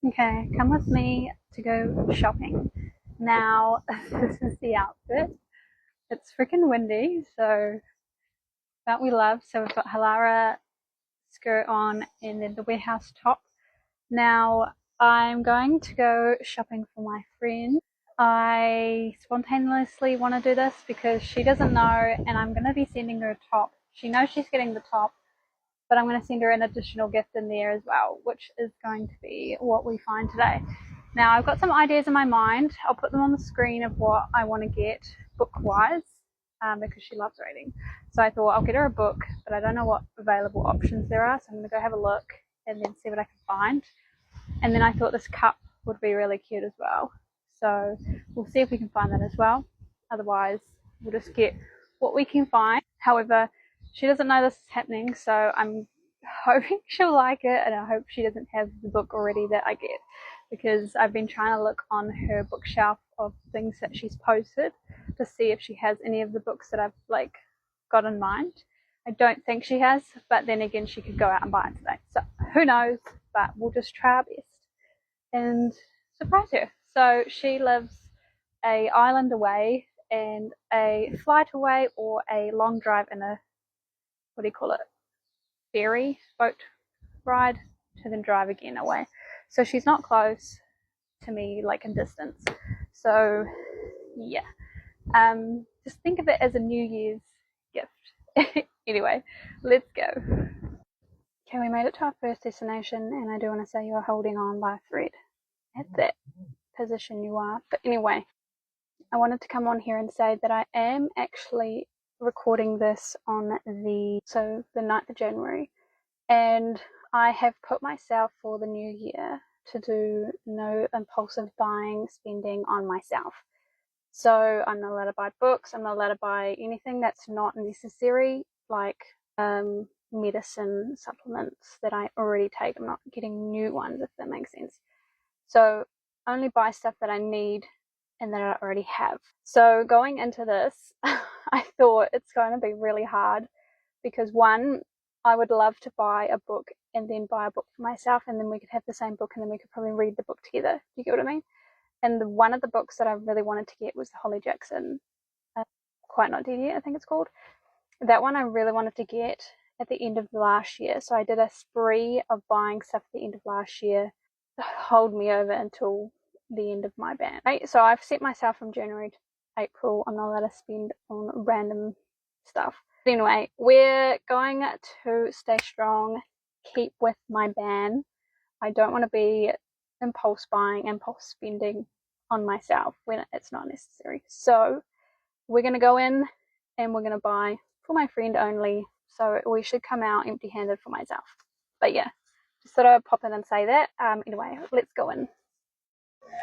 Okay, come with me to go shopping. Now, this is the outfit. It's freaking windy, so that we love. So we've got Halara skirt on and then the warehouse top. Now, I'm going to go shopping for my friend. I spontaneously want to do this because she doesn't know, and I'm going to be sending her a top. She knows she's getting the top, but I'm going to send her an additional gift in there as well, which is going to be what we find today. Now, I've got some ideas in my mind. I'll put them on the screen of what I want to get book-wise, because she loves reading. So I thought I'll get her a book, but I don't know what available options there are, so I'm going to go have a look and then see what I can find. And then I thought this cup would be really cute as well. So we'll see if we can find that as well. Otherwise, we'll just get what we can find. However, she doesn't know this is happening, so I'm hoping she'll like it, and I hope she doesn't have the book already that I get, because I've been trying to look on her bookshelf of things that she's posted to see if she has any of the books that I've got in mind. I don't think she has, but then again, she could go out and buy it today. So who knows, but we'll just try our best and surprise her. So she lives a island away and a flight away, or a long drive in a, what do you call it, ferry boat ride, to then drive again away. So she's not close to me, like in distance. So yeah, just think of it as a New Year's gift. Anyway, let's go. Okay, we made it to our first destination, and I do want to say you're holding on by a thread at that position you are. But anyway, I wanted to come on here and say that I am actually recording this on the 9th of January, and I have put myself for the new year to do no impulsive buying, spending on myself. So I'm not allowed to buy books, I'm not allowed to buy anything that's not necessary, like medicine, supplements that I already take. I'm not getting new ones, if that makes sense. So only buy stuff that I need and that I already have. So going into this, I thought it's going to be really hard because, one, I would love to buy a book and then buy a book for myself, and then we could have the same book and then we could probably read the book together. Do you get what I mean? And one of the books that I really wanted to get was the Holly Jackson, Quite Not Dead Yet, I think it's called. That one I really wanted to get at the end of last year. So I did a spree of buying stuff at the end of last year to hold me over until the end of my ban. Right? So I've set myself from January to April. I'm not allowed to spend on random stuff. But anyway, we're going to stay strong, keep with my ban. I don't want to be impulse buying, impulse spending on myself when it's not necessary. So we're going to go in and we're going to buy for my friend only. So we should come out empty-handed for myself. But yeah, just thought I'd pop in and say that. Anyway, let's go in.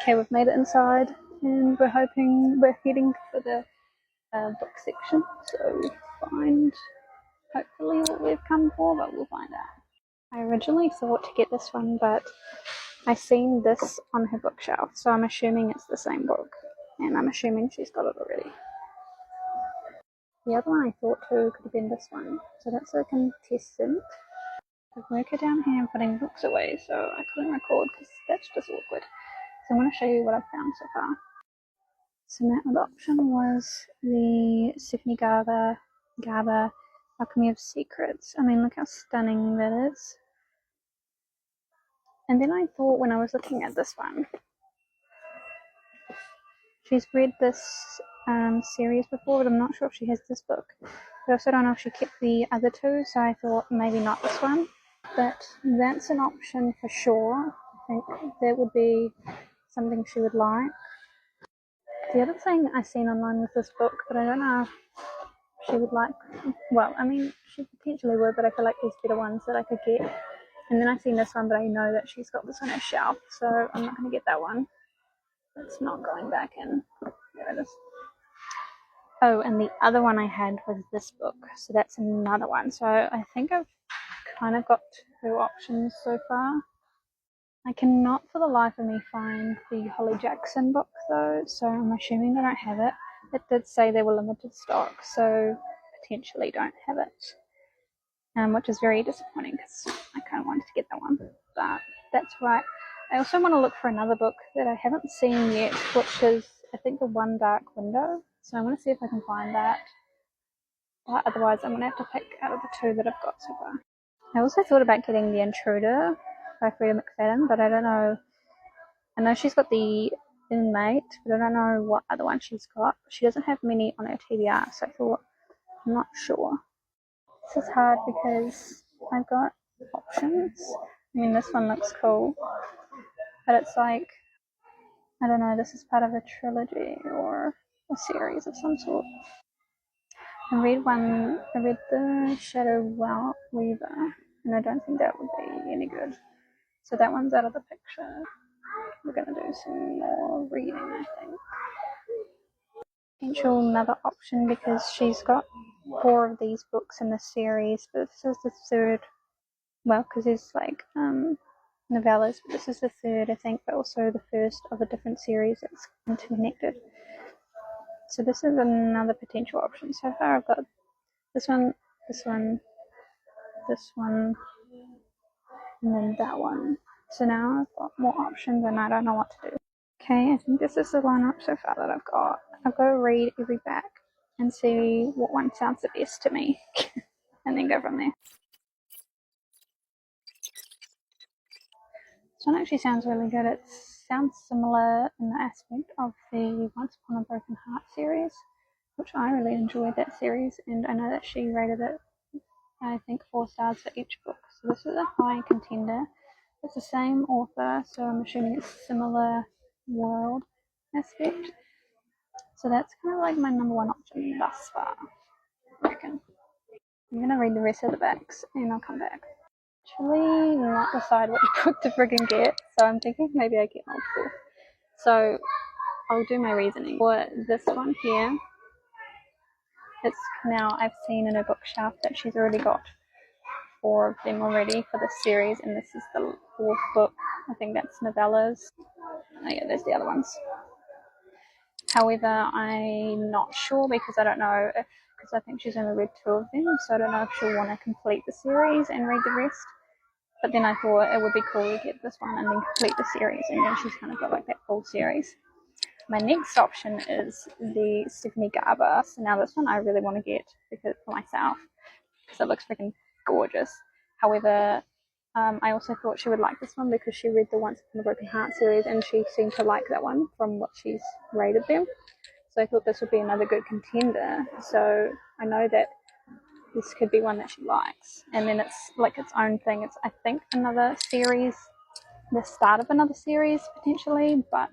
Okay, we've made it inside, and we're heading for the book section. So find hopefully what we've come for, but we'll find out. I originally thought to get this one, but I seen this on her bookshelf, so I'm assuming it's the same book, and I'm assuming she's got it already. The other one I thought too could have been this one, so that's a contestant. I've worked down here and putting books away, so I couldn't record because that's just awkward. So I'm going to show you what I've found so far. So my other option was the Stephanie Garber Alchemy of Secrets. I mean, look how stunning that is. And then I thought, when I was looking at this one, she's read this series before, but I'm not sure if she has this book. But I also don't know if she kept the other two, so I thought maybe not this one. But that's an option for sure. I think that would be something she would like. The other thing I seen online with this book, but I don't know if she would like, well, I mean, she potentially would, but I feel like there's better ones that I could get. And then I seen this one, but I know that she's got this on her shelf, so I'm not going to get that one. It's not going back in. There it is. Oh, and the other one I had was this book, so that's another one. So I think I've kind of got two options so far. I cannot for the life of me find the Holly Jackson book though, so I'm assuming they don't have it. It did say they were limited stock, so potentially don't have it, which is very disappointing because I kind of wanted to get that one, but that's right. I also want to look for another book that I haven't seen yet, which is, I think, The One Dark Window. So I'm going to see if I can find that. But otherwise, I'm going to have to pick out of the two that I've got so far. I also thought about getting The Intruder by Freda McFadden, but I don't know. I know she's got The Inmate, but I don't know what other one she's got. She doesn't have many on her TBR, so I thought, I'm not sure. This is hard because I've got options. I mean, this one looks cool, but it's like, I don't know, this is part of a trilogy or a series of some sort. I read The Shadow Weaver, and I don't think that would be any good. So that one's out of the picture. We're going to do some more reading, I think. Potential another option because she's got 4 of these books in the series, but this is the third. Well, because there's like novellas, but this is the third, I think, but also the first of a different series that's interconnected. So this is another potential option. So far I've got this one, this one, this one, and then that one. So now I've got more options and I don't know what to do. Okay, I think this is the lineup so far that I've got. I've got to read every back and see what one sounds the best to me and then go from there. This one actually sounds really good. It sounds similar in the aspect of the Once Upon a Broken Heart series, which I really enjoyed that series, and I know that she rated it, I think, 4 stars for each book. So this is a high contender. It's the same author, so I'm assuming it's a similar world aspect. So that's kind of like my number one option thus far, I reckon. I'm going to read the rest of the backs and I'll come back. Actually not decide what book to friggin' get, so I'm thinking maybe I get multiple. So I'll do my reasoning. For this one here, it's now I've seen in her bookshelf that she's already got 4 of them already for this series, and this is the 4th book. I think that's novellas. Oh yeah, there's the other ones. However, I'm not sure because I don't know if, because I think she's only read 2 of them, so I don't know if she'll want to complete the series and read the rest. But then I thought it would be cool to get this one and then complete the series, and then she's kind of got like that full series. My next option is the Stephanie Garber. So now this one I really want to get because for myself because it looks freaking gorgeous. However, I also thought she would like this one because she read the Once Upon a Broken Heart series and she seemed to like that one from what she's rated them. So I thought this would be another good contender. So I know that this could be one that she likes. And then it's like its own thing. It's, I think, another series, the start of another series potentially, but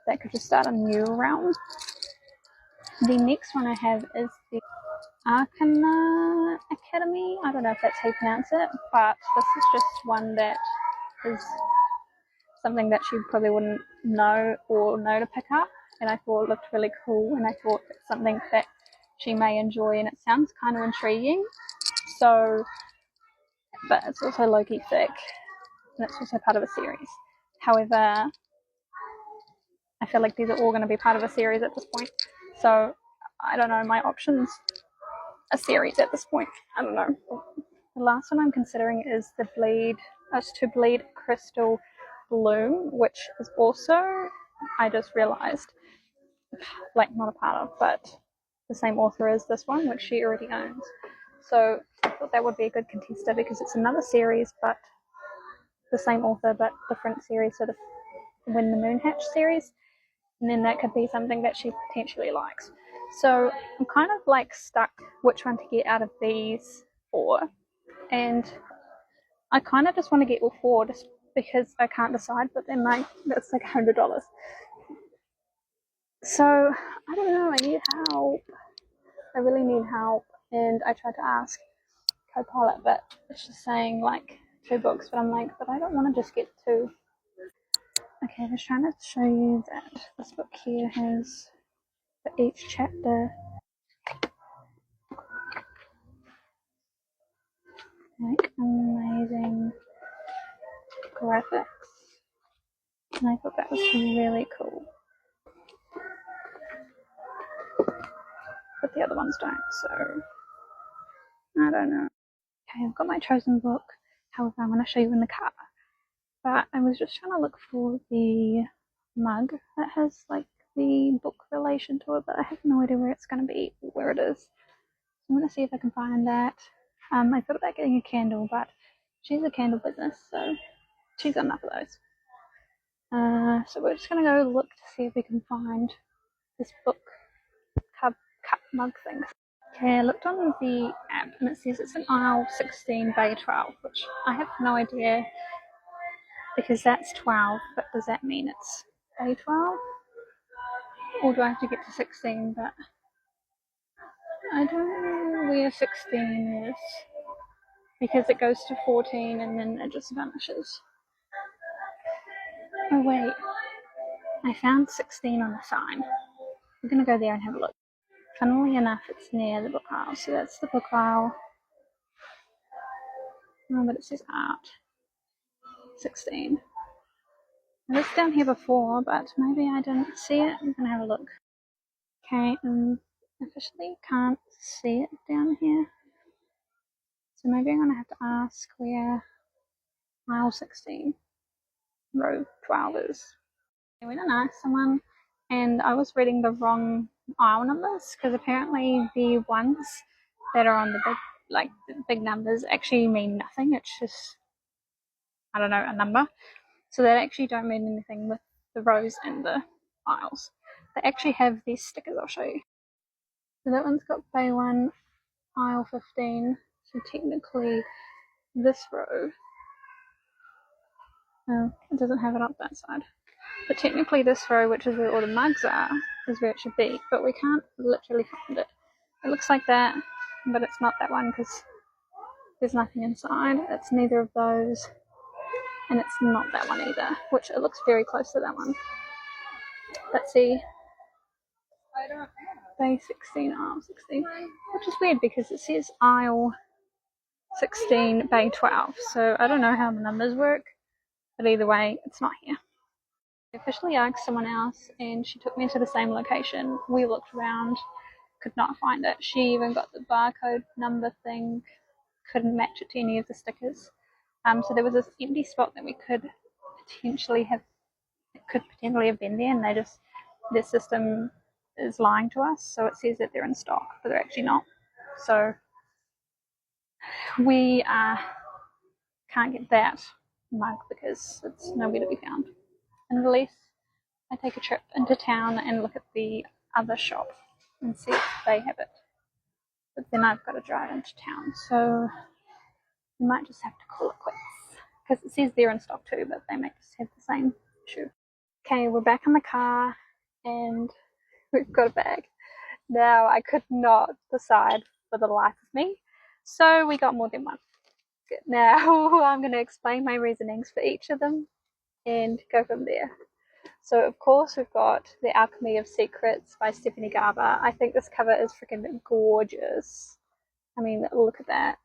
that could just start a new realm. The next one I have is the Arcana Academy. I don't know if that's how you pronounce it, but this is just one that is something that she probably wouldn't know to pick up, and I thought it looked really cool, and I thought it's something that she may enjoy, and it sounds kind of intriguing. So, but it's also low-key thick, and it's also part of a series. However, I feel like these are all going to be part of a series at this point. So, I don't know, my options are series at this point. I don't know. The last one I'm considering is To Bleed Crystal Bloom, which is also, I just realized, like not a part of, but the same author as this one, which she already owns. So I thought that would be a good contender because it's another series, but the same author, but different series. So the When the Moon Hatch series, and then that could be something that she potentially likes. So I'm kind of like stuck which one to get out of these 4, and I kind of just want to get all 4 just because I can't decide, but then like that's like $100. So I don't know, I need help. I really need help, and I tried to ask Copilot, but it's just saying like 2 books, but I'm like, but I don't want to just get 2. Okay, I was trying to show you that this book here has for each chapter like amazing graphics, and I thought that was really cool. But the other ones don't, so I don't know. Okay, I've got my chosen book. However, I'm going to show you in the car. but I was just trying to look for the mug that has like the book relation to it, but I have no idea where it's going to be or where it is. So I'm going to see if I can find that. I thought about getting a candle, but she's a candle business, so she's got enough of those. So we're just going to go look to see if we can find this book cup mug thing. Okay, I looked on the app and it says it's an aisle 16 bay 12, which I have no idea because that's 12, but does that mean it's bay 12? Or do I have to get to 16? But I don't know where 16 is because it goes to 14 and then it just vanishes. Oh wait, I found 16 on the sign. We're going to go there and have a look. Funnily enough, it's near the book aisle, so that's the book aisle. Oh, but it says art 16. I was down here before, but maybe I didn't see it. I'm going to have a look. Okay, officially can't see it down here. So maybe I'm going to have to ask where aisle 16, row 12 is. I went and asked someone, and I was reading the wrong aisle numbers because apparently the ones that are on the big numbers actually mean nothing. It's just, I don't know, a number. So they actually don't mean anything with the rows and the aisles. They actually have these stickers. I'll show you. So that one's got bay 1, aisle 15. So technically this row, oh, it doesn't have it up that side. But technically this row, which is where all the mugs are, is where it should be. But we can't literally find it. It looks like that, but it's not that one because there's nothing inside. It's neither of those. And it's not that one either, which it looks very close to that one. Let's see. Bay 16, aisle 16. Which is weird because it says aisle 16, bay 12. So I don't know how the numbers work. But either way, it's not here. I officially asked someone else and she took me to the same location. We looked around, could not find it. She even got the barcode number thing, couldn't match it to any of the stickers. So there was this empty spot that we could potentially have been there, and their system is lying to us. So it says that they're in stock, but they're actually not. So we can't get that mug because it's nowhere to be found. Unless I take a trip into town and look at the other shop and see if they have it. But then I've got to drive into town, so we might just have to call it quits. Because it says they're in stock too, but they might just have the same issue. Okay, we're back in the car and we've got a bag. Now, I could not decide for the life of me, so we got more than one. Now, I'm going to explain my reasonings for each of them and go from there. So, of course, we've got The Alchemy of Secrets by Stephanie Garber. I think this cover is freaking gorgeous. I mean, look at that.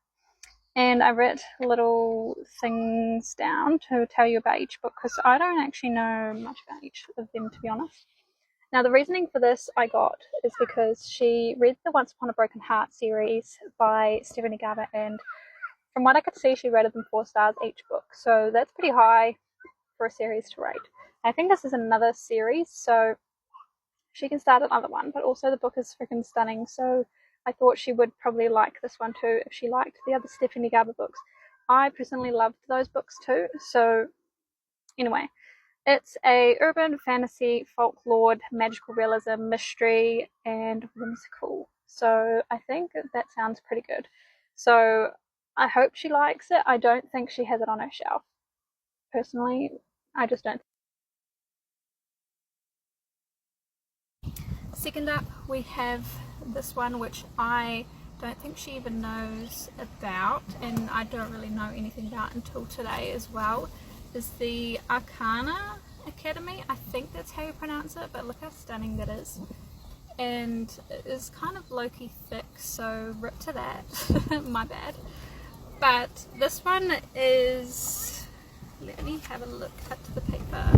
And I wrote little things down to tell you about each book because I don't actually know much about each of them, to be honest. Now, the reasoning for this I got is because she read the Once Upon a Broken Heart series by Stephanie Garber, and from what I could see, she rated them 4 stars each book. So that's pretty high for a series to rate. I think this is another series, so she can start another one, but also the book is freaking stunning, so I thought she would probably like this one too if she liked the other Stephanie Garber books. I personally loved those books too, so anyway, it's a urban fantasy, folklore, magical realism, mystery, and whimsical. So I think that sounds pretty good. So I hope she likes it. I don't think she has it on her shelf. Personally, I just don't. Second up, we have this one, which I don't think she even knows about, and I don't really know anything about until today as well, is the Arcana Academy. I think that's how you pronounce it, but look how stunning that is. And it is kind of low-key thick, so rip to that. My bad. But this one is, let me have a look at the paper.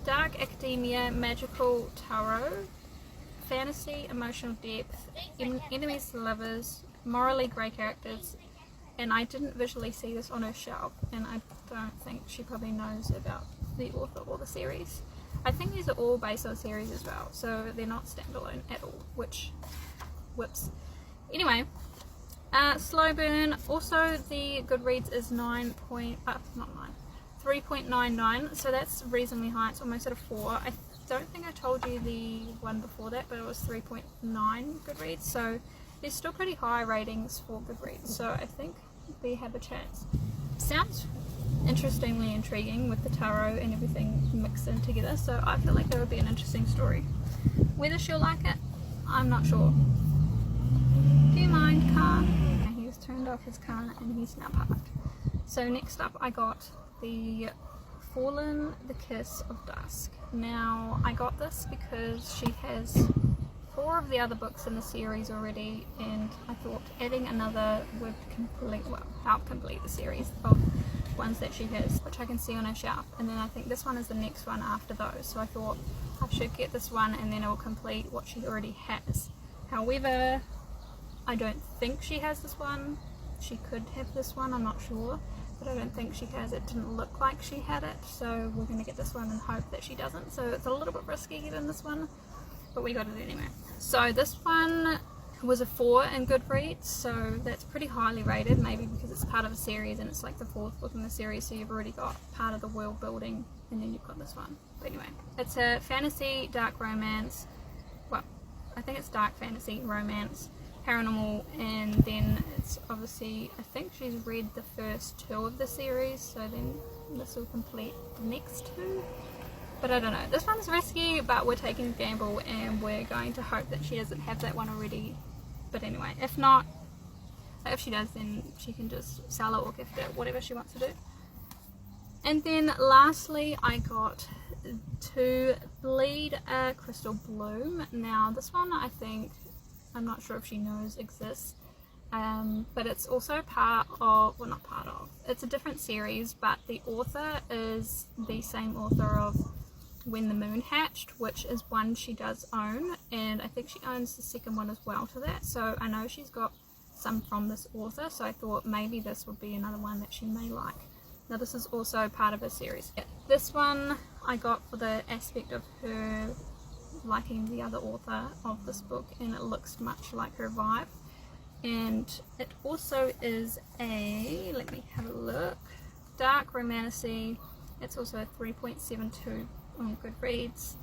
Dark academia, magical tarot, fantasy, emotional depth, enemies to lovers, morally grey characters, and I didn't visually see this on her shelf, and I don't think she probably knows about the author or the series. I think these are all based on series as well, so they're not standalone at all, which whips. Anyway, slow burn. Also, the Goodreads is 3.99, so that's reasonably high. It's almost at a 4. I don't think I told you the one before that, but it was 3.9 Goodreads, so there's still pretty high ratings for Goodreads, so I think they have a chance. Sounds interestingly intriguing with the tarot and everything mixed in together, so I feel like that would be an interesting story. Whether she'll like it, I'm not sure. Do you mind, car? He's turned off his car and he's now parked. So next up I got the Fallen, the Kiss of Dusk. Now I got this because she has 4 of the other books in the series already, and I thought adding another would help complete the series of ones that she has, which I can see on her shelf, and then I think this one is the next one after those, so I thought I should get this one and then it will complete what she already has. However, I don't think she has this one. She could have this one, I'm not sure, but I don't think she has. It didn't look like she had it, so we're going to get this one and hope that she doesn't. So it's a little bit risky getting this one, but we got it anyway. So this one was a 4 in Goodreads, so that's pretty highly rated, maybe because it's part of a series and it's like the 4th book in the series, so you've already got part of the world building and then you've got this one. But anyway, it's a fantasy dark romance, well, I think it's dark fantasy romance, paranormal, and then it's obviously, I think she's read the first 2 of the series, so then this will complete the next 2. But I don't know, this one's risky, but we're taking a gamble and we're going to hope that she doesn't have that one already. But anyway, if not, if she does, then she can just sell it or gift it, whatever she wants to do. And then lastly I got to Bleed a Crystal Bloom. Now this one I think, I'm not sure if she knows exists, but it's also part of, well not part of, it's a different series, but the author is the same author of When the Moon Hatched, which is one she does own, and I think she owns the second one as well to that, so I know she's got some from this author, so I thought maybe this would be another one that she may like. Now this is also part of a series. This one I got for the aspect of her liking the other author of this book, and it looks much like her vibe, and it also is a, let me have a look, dark romantasy. It's also a 3.72 on Goodreads,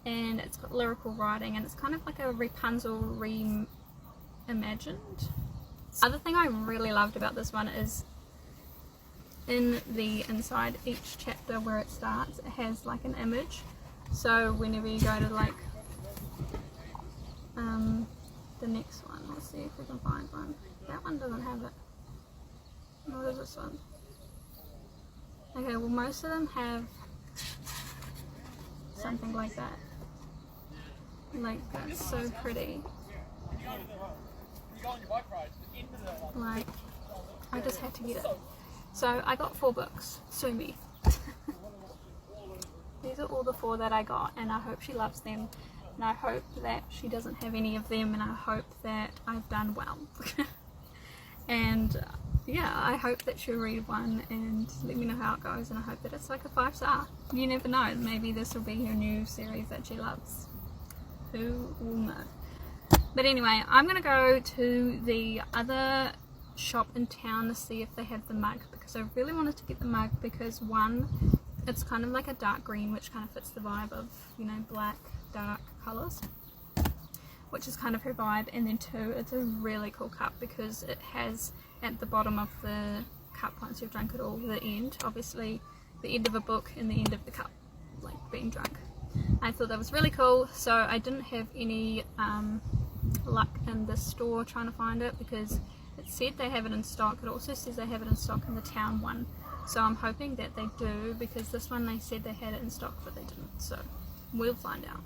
and it's got lyrical writing, and it's kind of like a Rapunzel reimagined. Other thing I really loved about this one is in the inside each chapter where it starts, it has like an image, so whenever you go to like the next one, let's see if we can find one. That one doesn't have it. What is this one? Okay, well most of them have something like that. Like, that's so pretty. Like, I just had to get it. So I got 4 books. Sue me. These are all the 4 that I got, and I hope she loves them, and I hope that she doesn't have any of them, and I hope that I've done well. And yeah, I hope that she'll read one and let me know how it goes, and I hope that it's like a 5-star. You never know, maybe this will be her new series that she loves. Who will know? But anyway, I'm gonna go to the other shop in town to see if they have the mug, because I really wanted to get the mug because one, it's kind of like a dark green, which kind of fits the vibe of, you know, black dark colours, which is kind of her vibe, and then 2, it's a really cool cup because it has at the bottom of the cup, once you've drunk it all, the end, obviously the end of a book and the end of the cup, like being drunk. I thought that was really cool, so I didn't have any luck in this store trying to find it because it said they have it in stock. It also says they have it in stock in the town one, so I'm hoping that they do, because this one they said they had it in stock but they didn't, so we'll find out.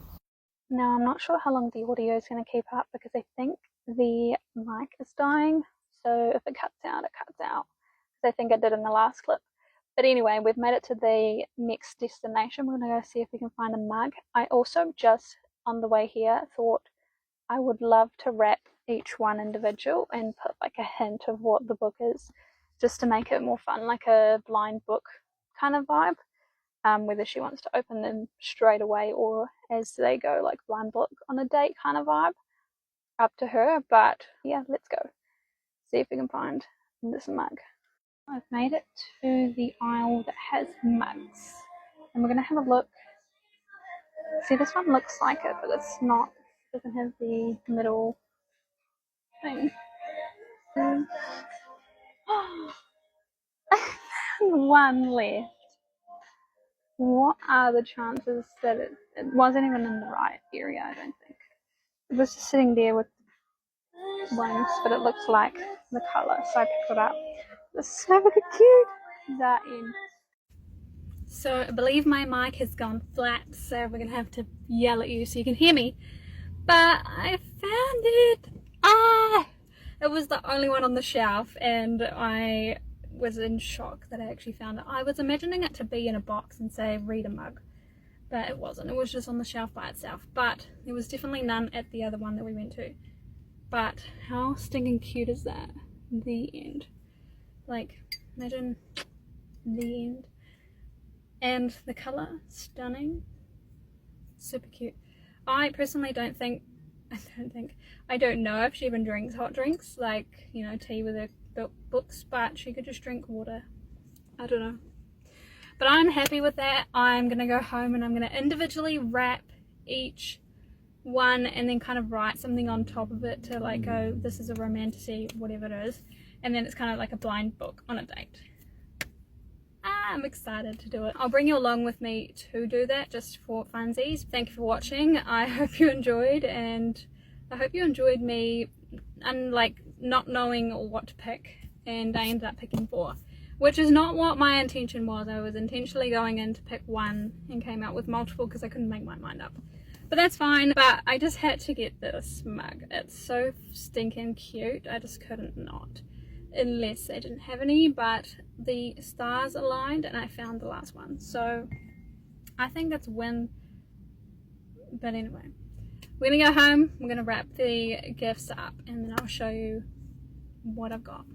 Now I'm not sure how long the audio is going to keep up because I think the mic is dying, so if it cuts out, it cuts out, because I think I did in the last clip. But anyway, we've made it to the next destination. We're going to go see if we can find a mug. I also just on the way here thought I would love to wrap each one individual and put like a hint of what the book is. just to make it more fun, like a blind book kind of vibe. Whether she wants to open them straight away or as they go, like blind book on a date kind of vibe, up to her. But yeah, let's go see if we can find this mug. I've made it to the aisle that has mugs, and we're gonna have a look. See, this one looks like it, but it's not. It doesn't have the middle thing. One left. What are the chances that it wasn't even in the right area? I don't think. It was just sitting there with ones, but it looks like the colour, so I picked it up. It's so cute. That in. So I believe my mic has gone flat, so we're gonna have to yell at you so you can hear me. But I found it. It was the only one on the shelf, and I was in shock that I actually found it. I was imagining it to be in a box and say read a mug, but it wasn't. It was just on the shelf by itself. But there was definitely none at the other one that we went to. But how stinking cute is that? The end. Like, imagine the end. And the colour, stunning. Super cute. I personally I don't know if she even drinks hot drinks, like, you know, tea with her books, but she could just drink water. I don't know. But I'm happy with that. I'm going to go home and I'm going to individually wrap each one and then kind of write something on top of it to like go, this is a romantasy, whatever it is. And then it's kind of like a blind book on a date. I'm excited to do it. I'll bring you along with me to do that just for funsies. Thank you for watching. I hope you enjoyed, and I hope you enjoyed me like not knowing what to pick, and I ended up picking 4, which is not what my intention was. I was intentionally going in to pick 1 and came out with multiple because I couldn't make my mind up. But that's fine. But I just had to get this mug. It's so stinking cute. I just couldn't not. Unless they didn't have any, but the stars aligned and I found the last one, so I think that's a win. But anyway, we're gonna go home, we're gonna wrap the gifts up, and then I'll show you what I've got.